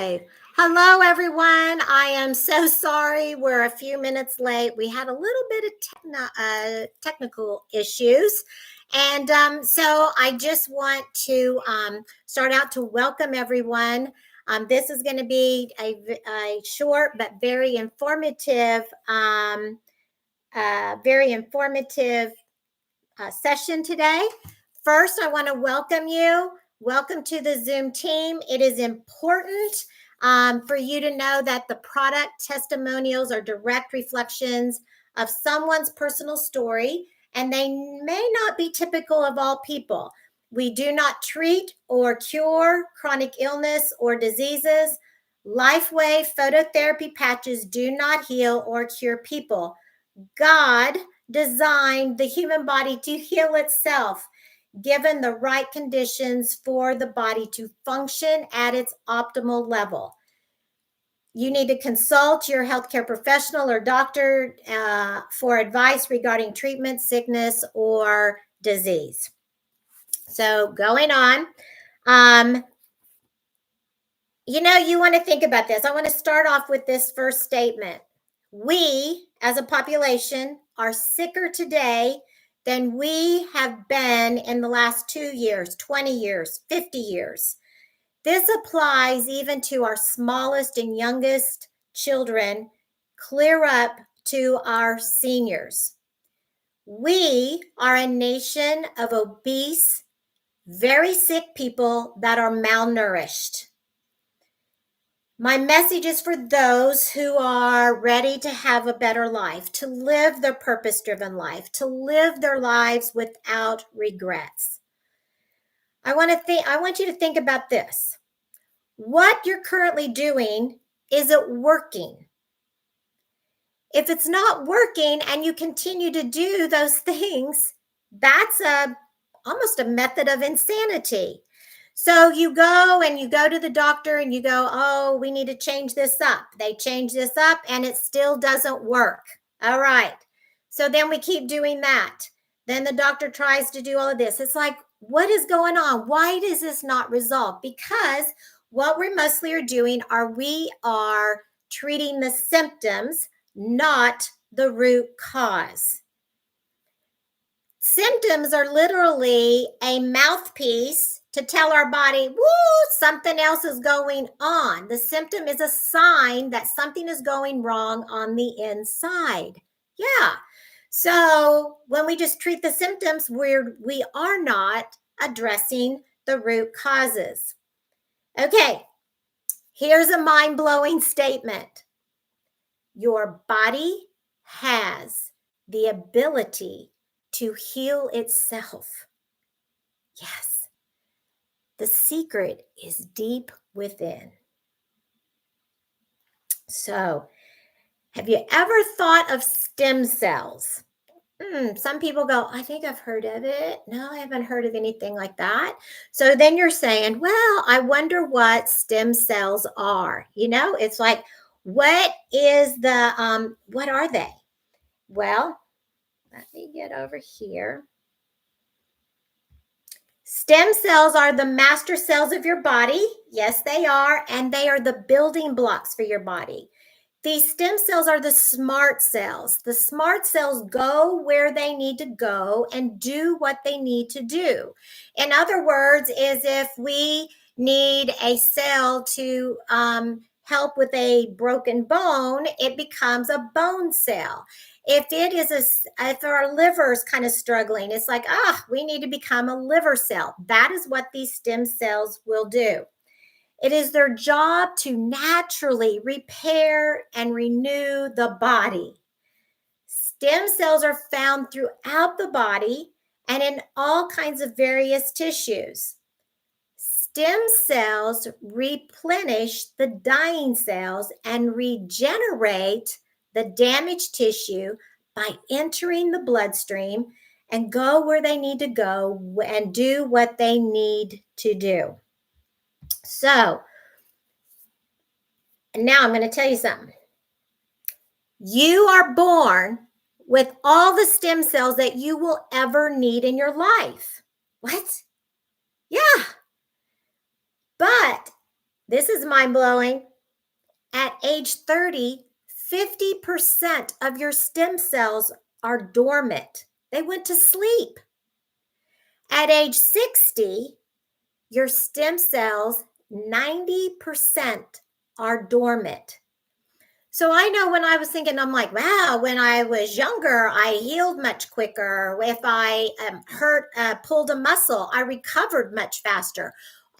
Okay. Hello, everyone. I am so sorry. We're a few minutes late. We had a little bit of technical issues. And so I just want to start out to welcome everyone. This is going to be a short but very informative session today. First, I want to welcome you. Welcome to the Zoom team. It is important for you to know that the product testimonials are direct reflections of someone's personal story, and they may not be typical of all people. We do not treat or cure chronic illness or diseases. LifeWave phototherapy patches do not heal or cure people. God designed the human body to heal itself, given the right conditions for the body to function at its optimal level. You need to consult your healthcare professional or doctor for advice regarding treatment, sickness, or disease. So, going on, you want to think about this. I want to start off with this first statement. We, as a population, are sicker today than we have been in the last 2 years, 20 years, 50 years. This applies even to our smallest and youngest children, clear up to our seniors. We are a nation of obese, very sick people that are malnourished. My message is for those who are ready to have a better life, to live their purpose-driven life, to live their lives without regrets. I want you to think about this. What you're currently doing, is it working? If it's not working and you continue to do those things, that's almost a method of insanity. So you go to the doctor and you go, oh, we need to change this up. They change this up and it still doesn't work. All right. So then we keep doing that. Then the doctor tries to do all of this. It's like, what is going on? Why does this not resolve? Because what we mostly are doing we are treating the symptoms, not the root cause. Symptoms are literally a mouthpiece to tell our body, woo, something else is going on. The symptom is a sign that something is going wrong on the inside. Yeah. So when we just treat the symptoms, we are not addressing the root causes. Okay, here's a mind-blowing statement. Your body has the ability to heal itself. Yes. The secret is deep within. So, have you ever thought of stem cells? Some people go, I think I've heard of it. No, I haven't heard of anything like that. So then you're saying, well, I wonder what stem cells are. It's like, what are they? Well, let me get over here. Stem cells are the master cells of your body. Yes, they are. And they are the building blocks for your body. These stem cells are the smart cells. The smart cells go where they need to go and do what they need to do. In other words, is if we need a cell to help with a broken bone, it becomes a bone cell. If our liver is kind of struggling, it's like, we need to become a liver cell. That is what these stem cells will do. It is their job to naturally repair and renew the body. Stem cells are found throughout the body and in all kinds of various tissues. Stem cells replenish the dying cells and regenerate the damaged tissue by entering the bloodstream and go where they need to go and do what they need to do. So, now I'm going to tell you something. You are born with all the stem cells that you will ever need in your life. What? Yeah. But This is mind blowing. At age 30, 50% of your stem cells are dormant. They went to sleep. At age 60, your stem cells, 90% are dormant. So I know when I was thinking, I'm like, wow, when I was younger, I healed much quicker. If I pulled a muscle, I recovered much faster.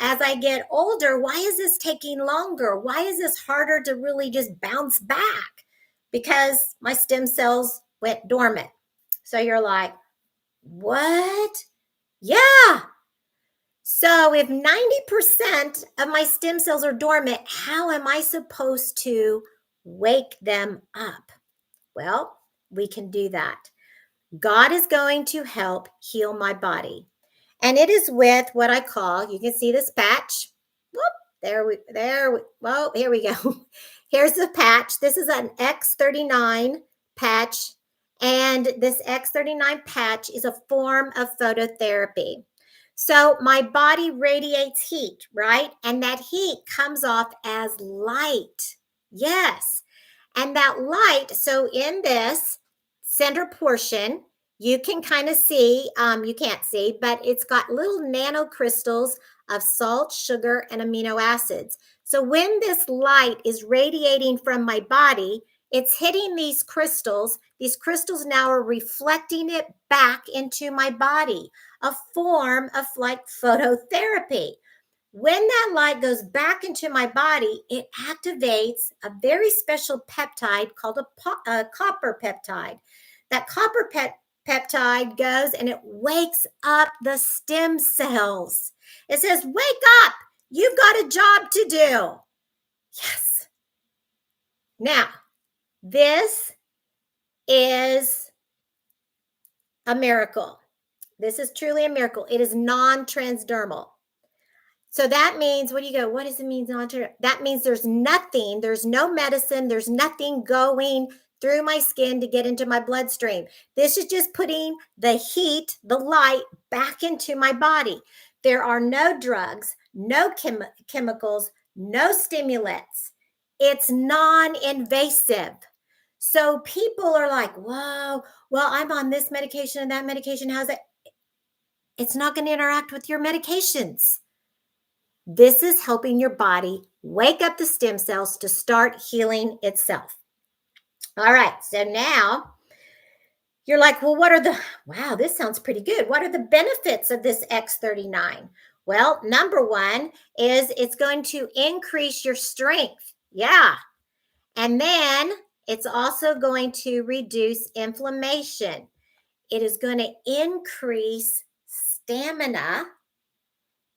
As I get older, why is this taking longer? Why is this harder to really just bounce back? Because my stem cells went dormant. So you're like, what? Yeah. So if 90% of my stem cells are dormant, how am I supposed to wake them up? Well, we can do that. God is going to help heal my body. And it is with what I call, you can see this patch. Whoop, well, here we go. Here's the patch. This is an X39 patch. And this X39 patch is a form of phototherapy. So my body radiates heat, right? And that heat comes off as light. Yes. And that light, so in this center portion, you can kind of see, you can't see, but it's got little nanocrystals of salt, sugar, and amino acids. So when this light is radiating from my body, it's hitting these crystals. These crystals now are reflecting it back into my body, a form of like phototherapy. When that light goes back into my body, it activates a very special peptide called a copper peptide. That copper peptide goes and it wakes up the stem cells. It says, wake up, you've got a job to do. Yes. Now, this is a miracle. This is truly a miracle. It is non-transdermal. So that means, what do you go? What does it mean? That means there's nothing, there's no medicine, there's nothing going through my skin to get into my bloodstream. This is just putting the heat, the light back into my body. There are no drugs, no chemicals, no stimulants. It's non-invasive. So people are like, whoa, well, I'm on this medication and that medication. How's it? It's not going to interact with your medications. This is helping your body wake up the stem cells to start healing itself. All right, so now you're like, well, wow, this sounds pretty good. What are the benefits of this X39? Well, number one is it's going to increase your strength. Yeah. And then it's also going to reduce inflammation. It is going to increase stamina.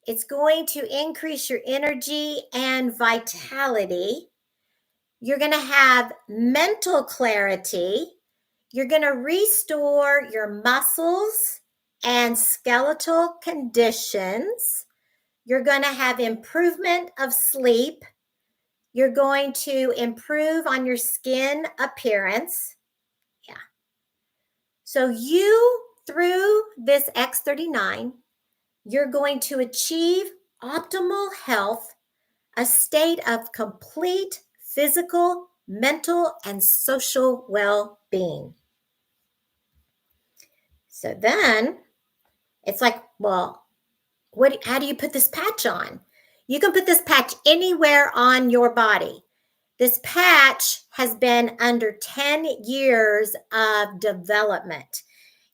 It's going to increase your energy and vitality. You're going to have mental clarity. You're going to restore your muscles and skeletal conditions. You're going to have improvement of sleep. You're going to improve on your skin appearance. Yeah. So you, through this X39, you're going to achieve optimal health, a state of complete physical, mental, and social well-being. So then it's like, well, how do you put this patch on? You can put this patch anywhere on your body. This patch has been under 10 years of development.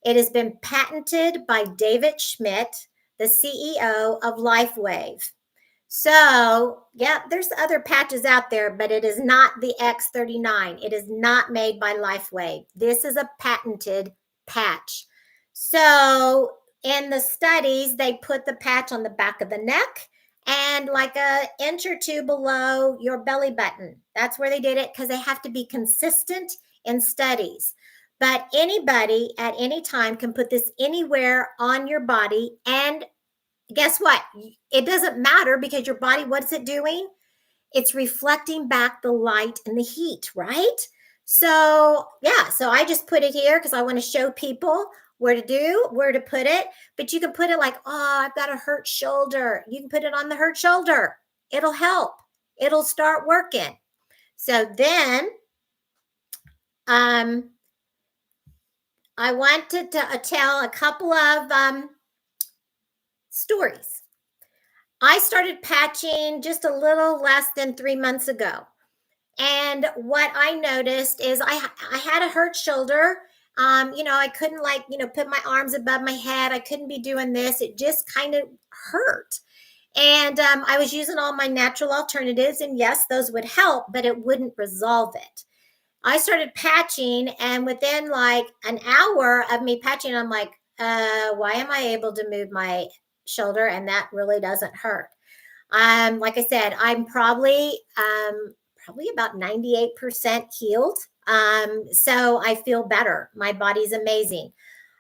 It has been patented by David Schmidt, the CEO of LifeWave. So, yeah, there's other patches out there, but it is not the X39. It is not made by LifeWave. This is a patented patch. So, in the studies, they put the patch on the back of the neck and like an inch or two below your belly button. That's where they did it because they have to be consistent in studies. But anybody at any time can put this anywhere on your body. And guess what? It doesn't matter because your body, what's it doing? It's reflecting back the light and the heat, right? So, yeah, so I just put it here because I want to show people where to put it. But you can put it like, oh, I've got a hurt shoulder. You can put it on the hurt shoulder. It'll help. it'll start working. So then I wanted to tell a couple of stories. I started patching just a little less than 3 months ago. And what I noticed is I had a hurt shoulder. I couldn't put my arms above my head. I couldn't be doing this. It just kind of hurt. And I was using all my natural alternatives. And yes, those would help, but it wouldn't resolve it. I started patching, and within like an hour of me patching, I'm like, why am I able to move my shoulder? And that really doesn't hurt. Like I said, I'm probably about 98% healed. So I feel better. My body's amazing.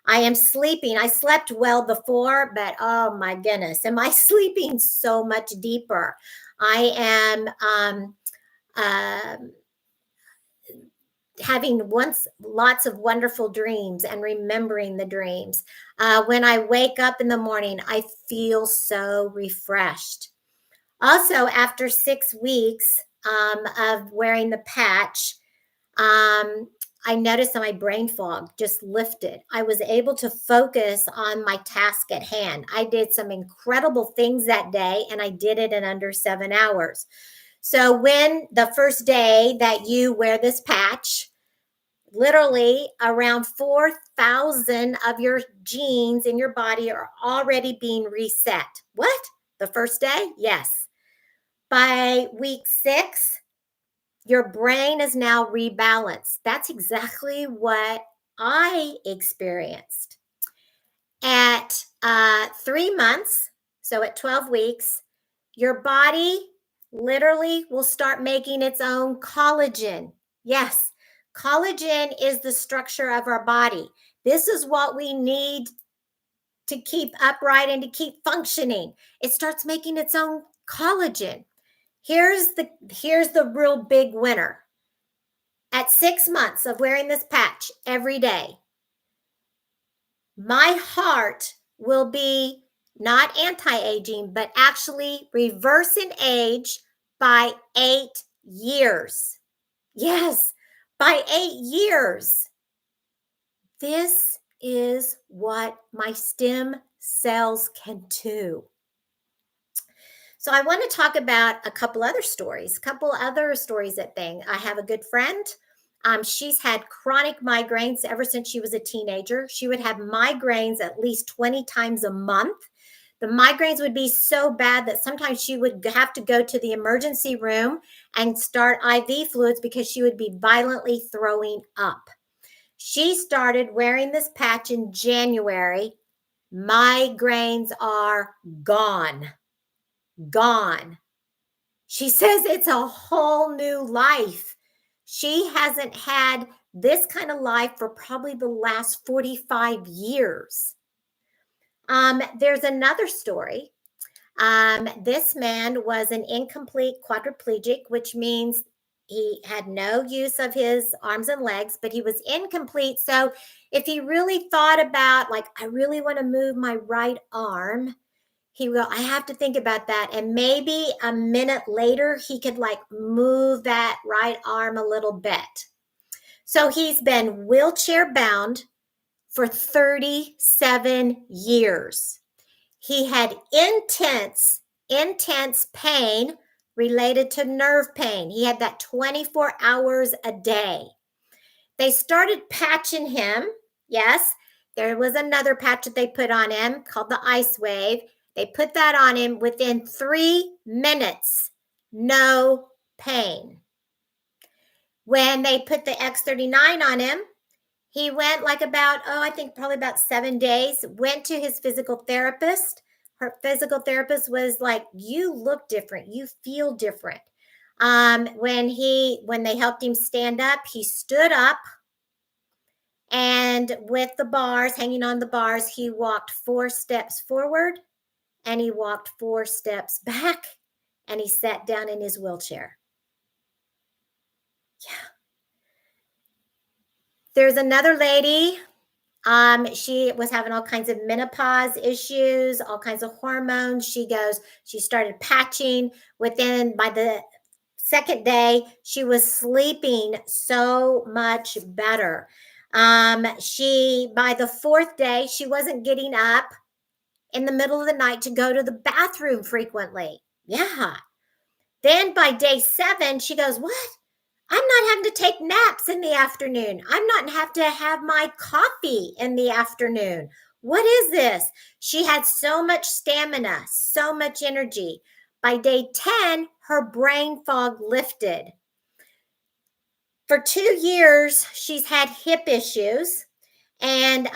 I am sleeping. I slept well before, but oh my goodness, am I sleeping so much deeper? I am having lots of wonderful dreams and remembering the dreams. When I wake up in the morning, I feel so refreshed. Also, after 6 weeks of wearing the patch, I noticed that my brain fog just lifted. I was able to focus on my task at hand. I did some incredible things that day, and I did it in under 7 hours. So when the first day that you wear this patch, literally around 4,000 of your genes in your body are already being reset. What? The first day? Yes. By week 6, your brain is now rebalanced. That's exactly what I experienced. At 3 months, so at 12 weeks, your body literally will start making its own collagen. Yes, collagen is the structure of our body. This is what we need to keep upright and to keep functioning. It starts making its own collagen. Here's the real big winner. At 6 months of wearing this patch every day, my heart will be not anti-aging, but actually reversing age by 8 years. Yes, by 8 years. This is what my stem cells can do. So I want to talk about a couple other stories that thing. I have a good friend. She's had chronic migraines ever since she was a teenager. She would have migraines at least 20 times a month. The migraines would be so bad that sometimes she would have to go to the emergency room and start IV fluids because she would be violently throwing up. She started wearing this patch in January. Migraines are gone. Gone. She says it's a whole new life. She hasn't had this kind of life for probably the last 45 years. There's another story. This man was an incomplete quadriplegic, which means he had no use of his arms and legs, but he was incomplete. So if he really thought about, like, I really want to move my right arm, he will, I have to think about that. And maybe a minute later, he could like move that right arm a little bit. So he's been wheelchair bound for 37 years. He had intense pain related to nerve pain. He had that 24 hours a day. They started patching him. Yes, there was another patch that they put on him called the Ice Wave. They put that on him within 3 minutes, no pain. When they put the X39 on him, he went like I think probably about 7 days, went to his physical therapist. Her physical therapist was like, you look different. You feel different. When they helped him stand up, he stood up. And with the bars, hanging on the bars, he walked 4 steps forward and he walked 4 steps back and he sat down in his wheelchair. Yeah. There's another lady. She was having all kinds of menopause issues, all kinds of hormones. She started patching by the Second day, she was sleeping so much better. By the fourth day, she wasn't getting up in the middle of the night to go to the bathroom frequently. Yeah. Then by day 7, she goes, "What? I'm not having to take naps in the afternoon. I'm not have to have my coffee in the afternoon. What is this?" She had so much stamina, so much energy. By day 10, her brain fog lifted. For 2 years, she's had hip issues. And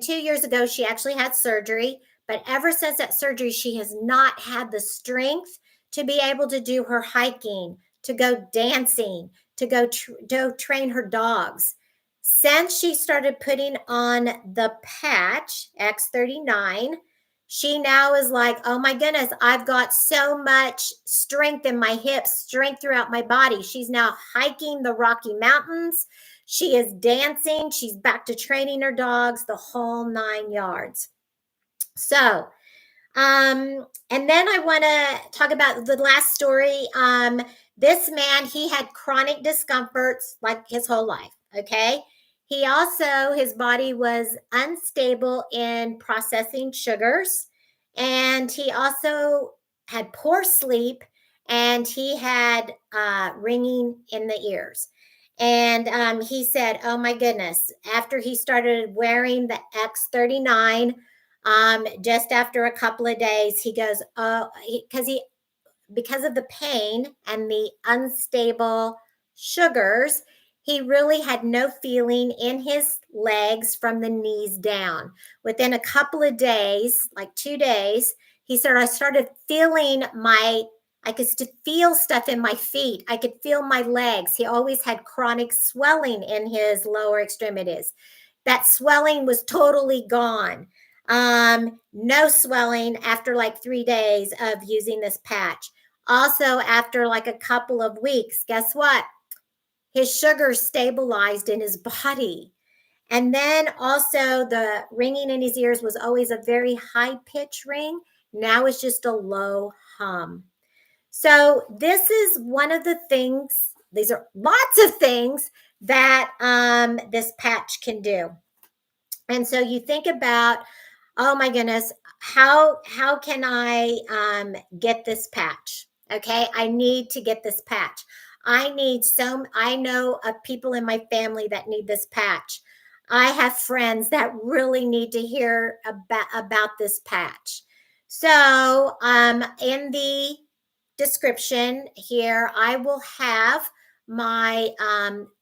2 years ago, she actually had surgery. But ever since that surgery, she has not had the strength to be able to do her hiking, to go dancing, to go train her dogs. Since she started putting on the patch X39, she now is like, "Oh my goodness, I've got so much strength in my hips, strength throughout my body." She's now hiking the Rocky Mountains. She is dancing. She's back to training her dogs, the whole 9 yards. So, and then I want to talk about the last story. This man, he had chronic discomforts like his whole life. Okay. He also, his body was unstable in processing sugars. And he also had poor sleep, and he had ringing in the ears. And he said, "Oh my goodness," after he started wearing the X39, just after a couple of days, he goes, "Oh," because of the pain and the unstable sugars, he really had no feeling in his legs from the knees down. Within a couple of days, like 2 days, he said, "I started feeling I could feel stuff in my feet. I could feel my legs." He always had chronic swelling in his lower extremities. That swelling was totally gone. No swelling after like 3 days of using this patch. Also, after like a couple of weeks, guess what? His sugars stabilized in his body. And then also, the ringing in his ears was always a very high pitch ring. Now it's just a low hum. So, this is one of the things, these are lots of things that this patch can do. And so you think about, "Oh my goodness, how can I get this patch?" Okay, I need to get this patch. I know of people in my family that need this patch. I have friends that really need to hear about this patch. So in the description here, I will have my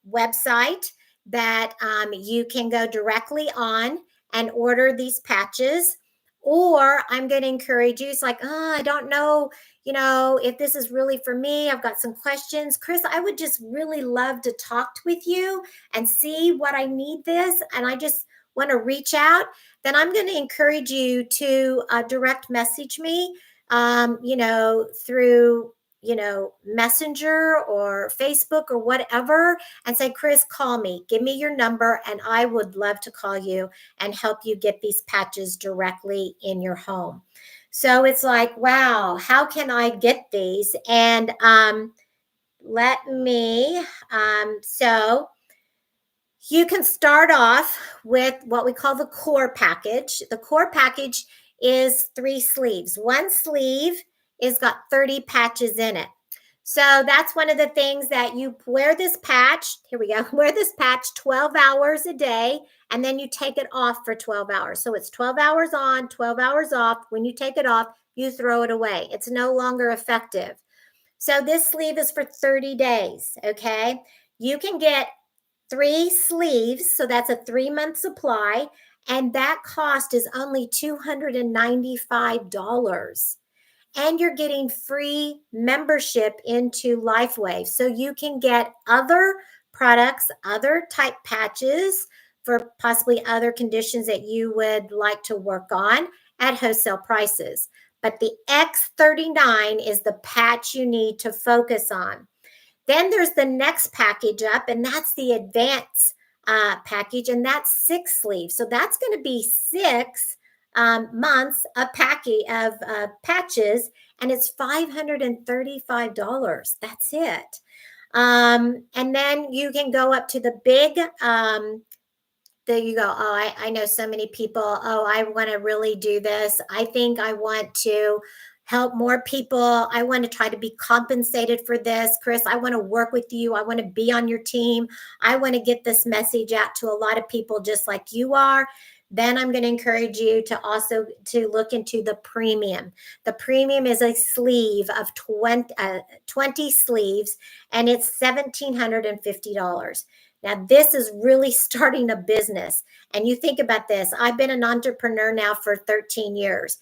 website that you can go directly on and order these patches. Or I'm going to encourage you. It's like, "Oh, I don't know, if this is really for me. I've got some questions. Chris, I would just really love to talk with you and see what I need this. And I just want to reach out." Then I'm going to encourage you to direct message me, through, Messenger or Facebook or whatever, and say, "Chris, call me. Give me your number, and I would love to call you and help you get these patches directly in your home." So it's like, wow, how can I get these? And let me, so you can start off with what we call the core package. The core package is 3 sleeves. One sleeve is got 30 patches in it. So that's one of the things that you wear this patch. Here we go. Wear this patch 12 hours a day, and then you take it off for 12 hours. So it's 12 hours on, 12 hours off. When you take it off, you throw it away. It's no longer effective. So this sleeve is for 30 days. Okay. You can get 3 sleeves. So that's a 3-month supply. And that cost is only $295. And you're getting free membership into LifeWave. So you can get other products, other type patches for possibly other conditions that you would like to work on at wholesale prices. But the X39 is the patch you need to focus on. Then there's the next package up, and that's the advanced package, and that's 6 sleeves. So that's going to be 6 months a packet of patches, and it's $535. That's it. And then you can go up to the big there you go. Oh, I know so many people. Oh, I want to really do this. I think I want to help more people. I want to try to be compensated for this. Chris, I want to work with you. I want to be on your team. I want to get this message out to a lot of people just like you are. Then I'm going to encourage you to also to look into the premium. The premium is a sleeve of 20 sleeves, and it's $1,750. Now, this is really starting a business. And you think about this. I've been an entrepreneur now for 13 years.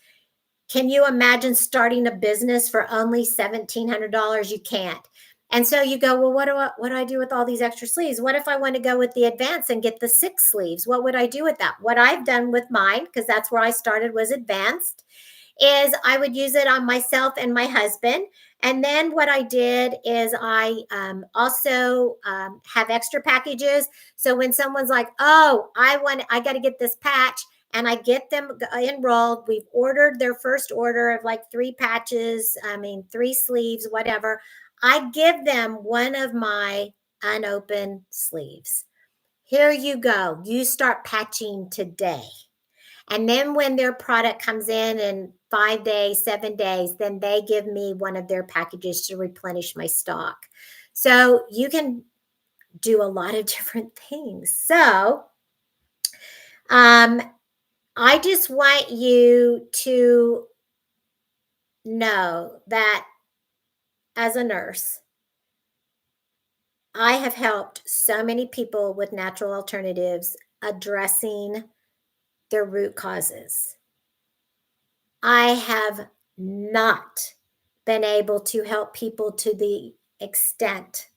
Can you imagine starting a business for only $1,700? You can't. And so you go, well, what do I do with all these extra sleeves? What if I want to go with the advanced and get the 6 sleeves? What would I do with that? What I've done with mine, because that's where I started, was advanced, is I would use it on myself and my husband. And then what I did is I also have extra packages. So when someone's like, oh, I got to get this patch, and I get them enrolled, we've ordered their first order of like 3 patches, 3 sleeves, whatever. I give them one of my unopened sleeves. Here you go. You start patching today. And then when their product comes in 5 days, 7 days, then they give me one of their packages to replenish my stock. So you can do a lot of different things. So I just want you to know that as a nurse, I have helped so many people with natural alternatives addressing their root causes. I have not been able to help people to the extent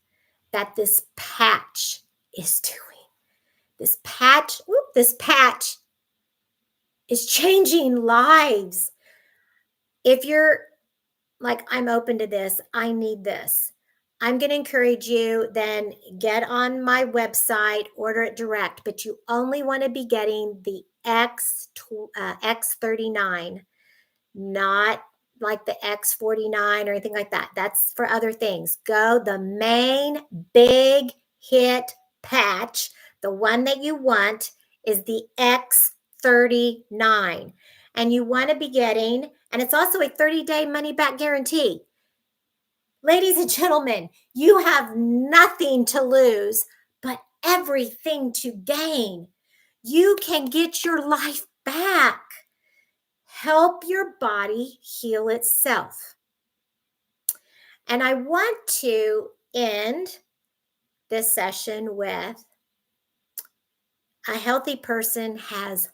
that this patch is doing. This patch is changing lives. If you're like, I'm open to this, I need this, I'm going to encourage you, then get on my website, order it direct, but you only want to be getting the X39, not like the X49 or anything like that. That's for other things. Go the main big hit patch. The one that you want is the X39. And you want to be getting, and it's also a 30-day money back guarantee. Ladies and gentlemen, you have nothing to lose, but everything to gain. You can get your life back. Help your body heal itself. And I want to end this session with a healthy person has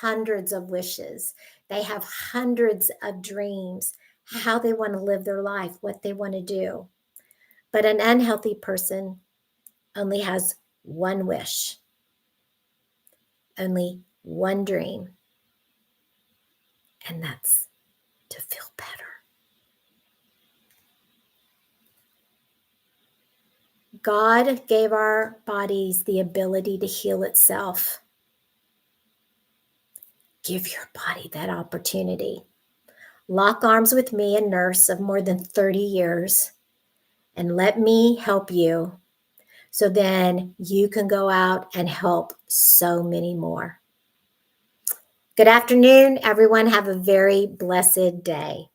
hundreds of wishes. They have hundreds of dreams, how they want to live their life, what they want to do. But an unhealthy person only has one wish, only one dream, and that's to feel better. God gave our bodies the ability to heal itself. Give your body that opportunity. Lock arms with me, a nurse of more than 30 years, and let me help you so then you can go out and help so many more. Good afternoon, everyone. Have a very blessed day.